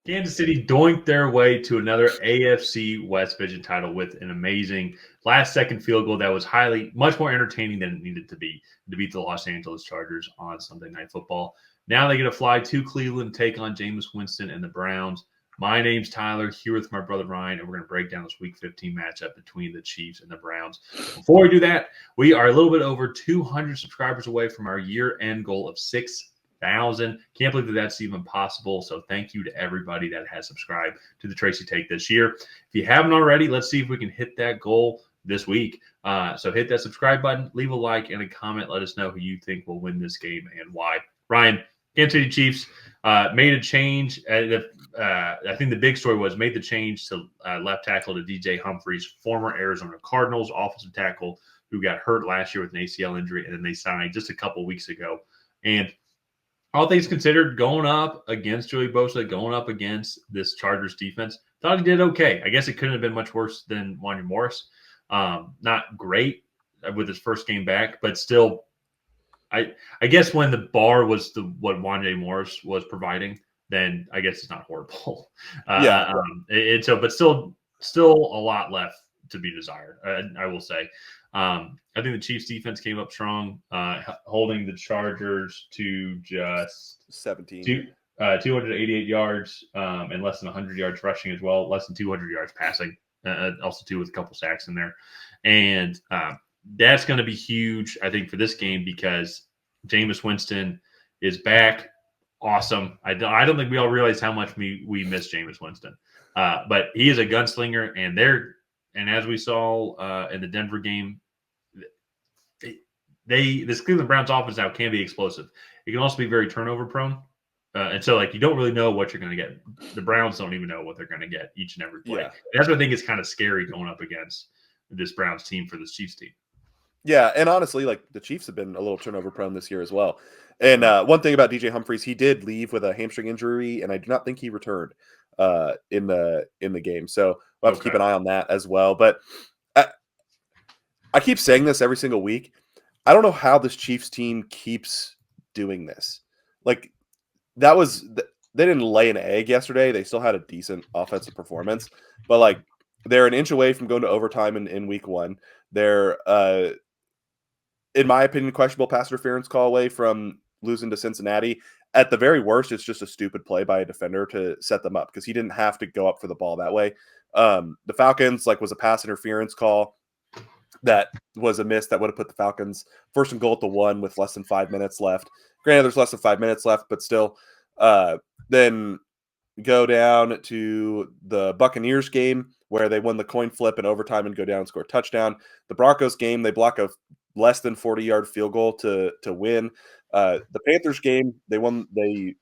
Kansas City doinked their way to another AFC West Division title with an amazing last-second field goal that was much more entertaining than it needed to be to beat the Los Angeles Chargers on Sunday Night Football. Now they get to fly to Cleveland, take on Jameis Winston and the Browns. My name's Tyler, here with my brother Ryan, and we're going to break down this Week 15 matchup between the Chiefs and the Browns. Before we do that, we are a little bit over 200 subscribers away from our year-end goal of 6,000. Can't believe that that's even possible. So thank you to everybody that has subscribed to the Tracy Take this year. If you haven't already, let's see if we can hit that goal this week. So hit that subscribe button, leave a like and a comment. Let us know who you think will win this game and why. Ryan, Kansas City Chiefs made a change. I think the big story was made the change to left tackle to DJ Humphries, former Arizona Cardinals offensive tackle who got hurt last year with an ACL injury, and then they signed just a couple weeks ago. And all things considered, going up against Joey Bosa, going up against this Chargers defense, thought he did okay. I guess it couldn't have been much worse than Wanya Morris. Not great with his first game back, but still, I guess when the bar was what Wanya Morris was providing, then I guess it's not horrible. But still a lot left to be desired. I will say. I think the Chiefs defense came up strong, holding the Chargers to just 288 yards and less than 100 yards rushing as well, less than 200 yards passing, also too with a couple sacks in there. And that's going to be huge, I think, for this game because Jameis Winston is back. Awesome. I don't think we all realize how much we miss Jameis Winston. But he is a gunslinger, and as we saw in the Denver game, this Cleveland Browns offense now can be explosive. It can also be very turnover prone. And so, you don't really know what you're going to get. The Browns don't even know what they're going to get each and every play. Yeah. That's what I think is kind of scary going up against this Browns team for this Chiefs team. Yeah, and honestly, the Chiefs have been a little turnover prone this year as well. And one thing about DJ Humphries, he did leave with a hamstring injury, and I do not think he returned in the game. So we'll have to keep an eye on that as well. But I keep saying this every single week. I don't know how this Chiefs team keeps doing this. They didn't lay an egg yesterday. They still had a decent offensive performance, but they're an inch away from going to overtime in week one. They're, in my opinion, questionable pass interference call away from losing to Cincinnati. At the very worst, it's just a stupid play by a defender to set them up because he didn't have to go up for the ball that way. The Falcons was a pass interference call that was a miss that would have put the Falcons first and goal at the 1 with less than 5 minutes left. Granted, there's less than 5 minutes left, but still. Then go down to the Buccaneers game where they won the coin flip in overtime and go down and score a touchdown. The Broncos game, they block a less than 40-yard field goal to win. The Panthers game, they won an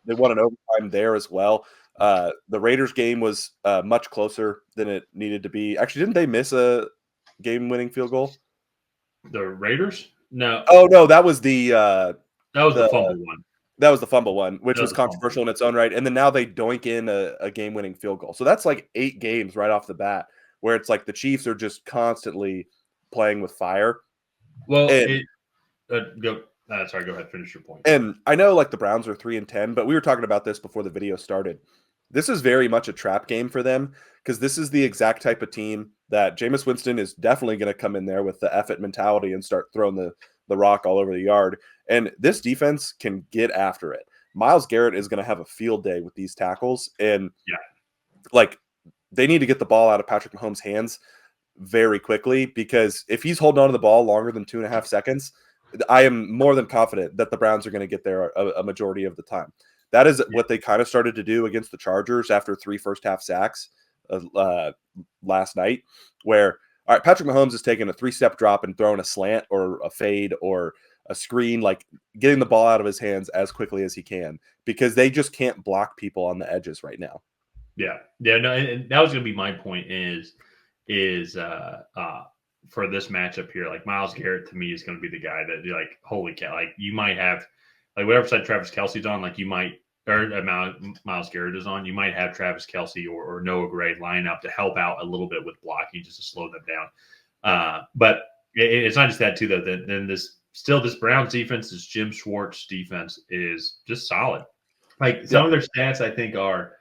overtime there as well. The Raiders game was much closer than it needed to be. Actually, didn't they miss a game-winning field goal? The Raiders? No. Oh no, that was the fumble one. That was the fumble one, which was controversial in its own right. And then now they doink in a game-winning field goal. So that's 8 games right off the bat where it's the Chiefs are just constantly playing with fire. Well, go ahead, finish your point. And I know the Browns are 3-10, but we were talking about this before the video started. This is very much a trap game for them because this is the exact type of team that Jameis Winston is definitely going to come in there with the F it mentality and start throwing the rock all over the yard. And this defense can get after it. Myles Garrett is going to have a field day with these tackles. And they need to get the ball out of Patrick Mahomes' hands very quickly because if he's holding on to the ball longer than 2.5 seconds, I am more than confident that the Browns are going to get there a majority of the time. That is what they kind of started to do against the Chargers after 3 first-half sacks last night, where all right, Patrick Mahomes is taking a 3-step drop and throwing a slant or a fade or a screen, getting the ball out of his hands as quickly as he can because they just can't block people on the edges right now. Yeah. No, and that was going to be my point is for this matchup here, Myles Garrett to me is going to be the guy that you're holy cow, you might have whatever side Travis Kelce's on, you might or Myles Garrett is on, you might have Travis Kelce or Noah Gray line up to help out a little bit with blocking just to slow them down. But it's not just that too, though. Then this Browns defense, this Jim Schwartz defense is just solid. Like some of their stats, I think are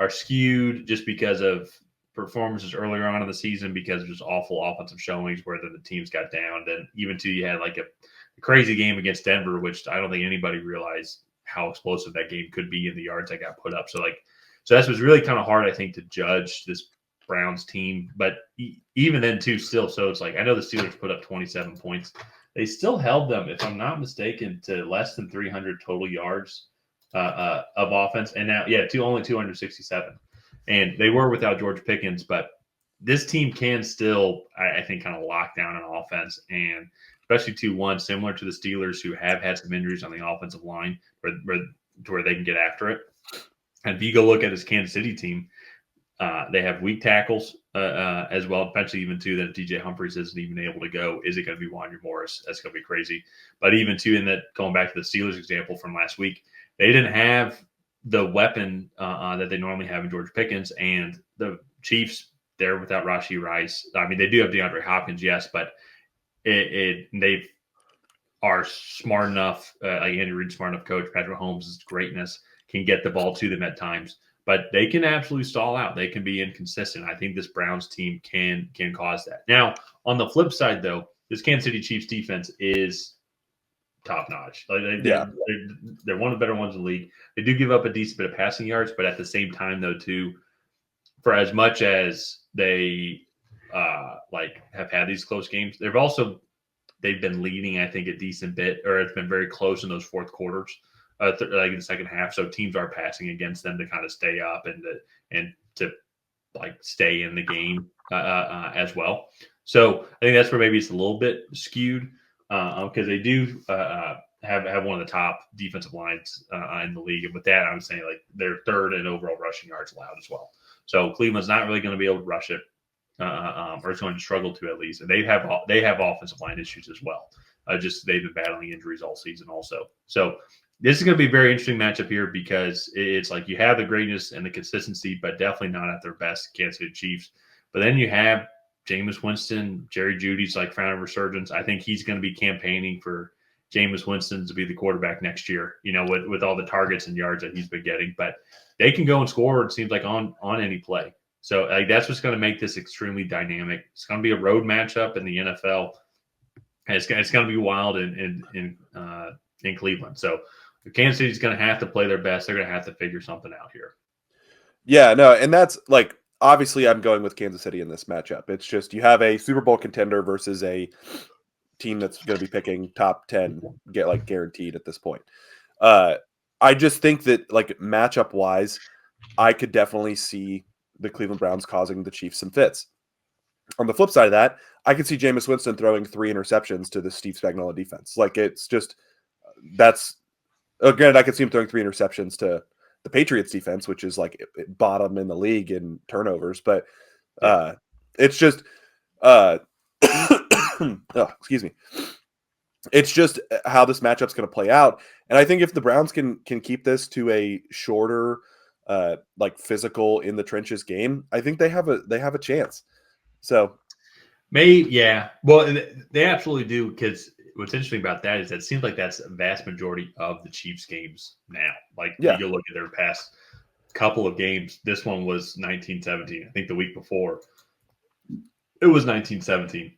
skewed just because of performances earlier on in the season because of just awful offensive showings where the teams got down. Then even too, you had like a crazy game against Denver, which I don't think anybody realized how explosive that game could be in the yards that got put up. So that was really kind of hard, I think, to judge this Browns team. But even then, too, still, so it's like I know the Steelers put up 27 points. They still held them, if I'm not mistaken, to less than 300 total yards of offense. And now, only 267. And they were without George Pickens, but this team can still, I think, kind of lock down an offense. And especially 2-1, similar to the Steelers, who have had some injuries on the offensive line where they can get after it. And if you go look at this Kansas City team, they have weak tackles as well. Eventually, even too, that DJ Humphries isn't even able to go. Is it going to be Wanya Morris? That's going to be crazy. But even too, in that going back to the Steelers example from last week, they didn't have the weapon that they normally have in George Pickens, and the Chiefs they're without Rashee Rice. I mean, they do have DeAndre Hopkins, yes, but they are smart enough. Like Andy Reid, smart enough coach. Patrick Mahomes' greatness can get the ball to them at times. But they can absolutely stall out. They can be inconsistent. I think this Browns team can cause that. Now, on the flip side, though, this Kansas City Chiefs defense is top notch. They're one of the better ones in the league. They do give up a decent bit of passing yards, but at the same time, though, too, for as much as they have had these close games, they've been leading, I think, a decent bit, or it's been very close in those fourth quarters. Like in the second half, so teams are passing against them to kind of stay up and to stay in the game as well. So I think that's where maybe it's a little bit skewed because they do have one of the top defensive lines in the league. And with that, I was saying they're third in overall rushing yards allowed as well. So Cleveland's not really going to be able to rush it, or it's going to struggle to at least. And they have offensive line issues as well. Just they've been battling injuries all season also. So this is going to be a very interesting matchup here because it's like you have the greatness and the consistency, but definitely not at their best, Kansas City Chiefs. But then you have Jameis Winston, Jerry Jeudy's found a resurgence. I think he's going to be campaigning for Jameis Winston to be the quarterback next year, with all the targets and yards that he's been getting. But they can go and score, it seems like, on any play. So that's what's going to make this extremely dynamic. It's going to be a road matchup in the NFL. And it's going to be wild in Cleveland. So Kansas City's going to have to play their best. They're going to have to figure something out here. Yeah, no, and that's obviously I'm going with Kansas City in this matchup. It's just you have a Super Bowl contender versus a team that's going to be picking top 10, get guaranteed at this point. I just think that matchup wise, I could definitely see the Cleveland Browns causing the Chiefs some fits. On the flip side of that, I could see Jameis Winston throwing 3 interceptions to the Steve Spagnuolo defense. It's just granted, I could see him throwing 3 interceptions to the Patriots defense, which is bottom in the league in turnovers. But it's just, excuse me. It's just how this matchup's going to play out. And I think if the Browns can keep this to a shorter, physical in the trenches game, I think they have a chance. So, well, they absolutely do. Because what's interesting about that is that it seems like that's a vast majority of the Chiefs games now. You look at their past couple of games. This one was 1917. I think the week before it was 1917.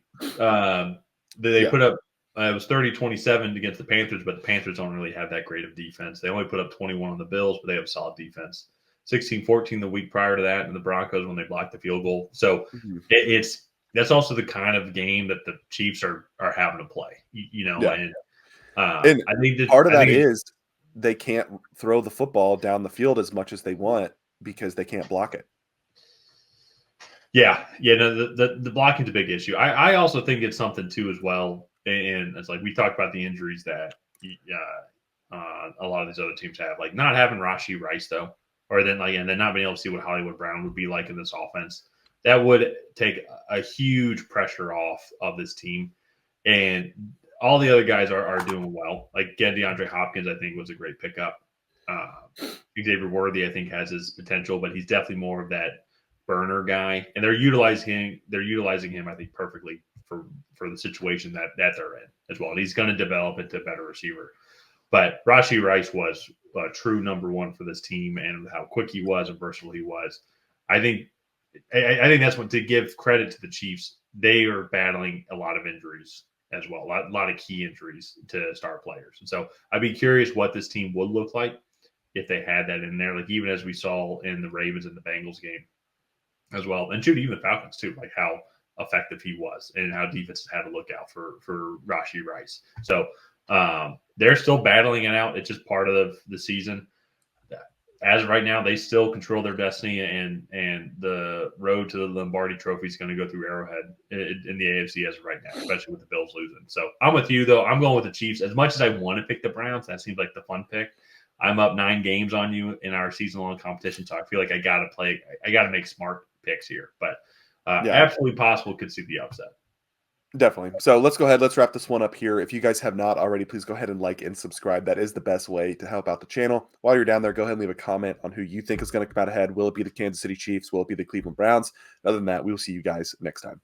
They put up. It was 30-27 against the Panthers, but the Panthers don't really have that great of defense. They only put up 21 on the Bills, but they have solid defense. 16-14 the week prior to that, and the Broncos when they blocked the field goal. So that's also the kind of game that the Chiefs are having to play. And I think part of that is they can't throw the football down the field as much as they want because they can't block it. Yeah. No, the blocking's a big issue. I also think it's something too as well. And it's we talked about the injuries that a lot of these other teams have, not having Rashee Rice though, or then and then not being able to see what Hollywood Brown would be like in this offense. That would take a huge pressure off of this team, and all the other guys are doing well. Again, DeAndre Hopkins, I think, was a great pickup. Xavier Worthy, I think, has his potential, but he's definitely more of that burner guy, and they're utilizing him, I think, perfectly for the situation that they're in as well. And he's going to develop into a better receiver. But Rashee Rice was a true number one for this team, and how quick he was and versatile he was. I think that's what, to give credit to the Chiefs. They are battling a lot of injuries as well, a lot of key injuries to star players. And so I'd be curious what this team would look like if they had that in there, like even as we saw in the Ravens and the Bengals game as well, and shoot, even the Falcons too, like how effective he was and how defenses had to look out for Rashee Rice. So they're still battling it out. It's just part of the season. As of right now, they still control their destiny, and the road to the Lombardi Trophy is going to go through Arrowhead in the AFC as of right now, especially with the Bills losing. So I'm with you, though. I'm going with the Chiefs. As much as I want to pick the Browns, that seems like the fun pick. I'm up 9 games on you in our season-long competition, so I feel like I got to make smart picks here. But absolutely possible could see the upset. Definitely. So let's go ahead. Let's wrap this one up here. If you guys have not already, please go ahead and like and subscribe. That is the best way to help out the channel. While you're down there, go ahead and leave a comment on who you think is going to come out ahead. Will it be the Kansas City Chiefs? Will it be the Cleveland Browns? Other than that, we will see you guys next time.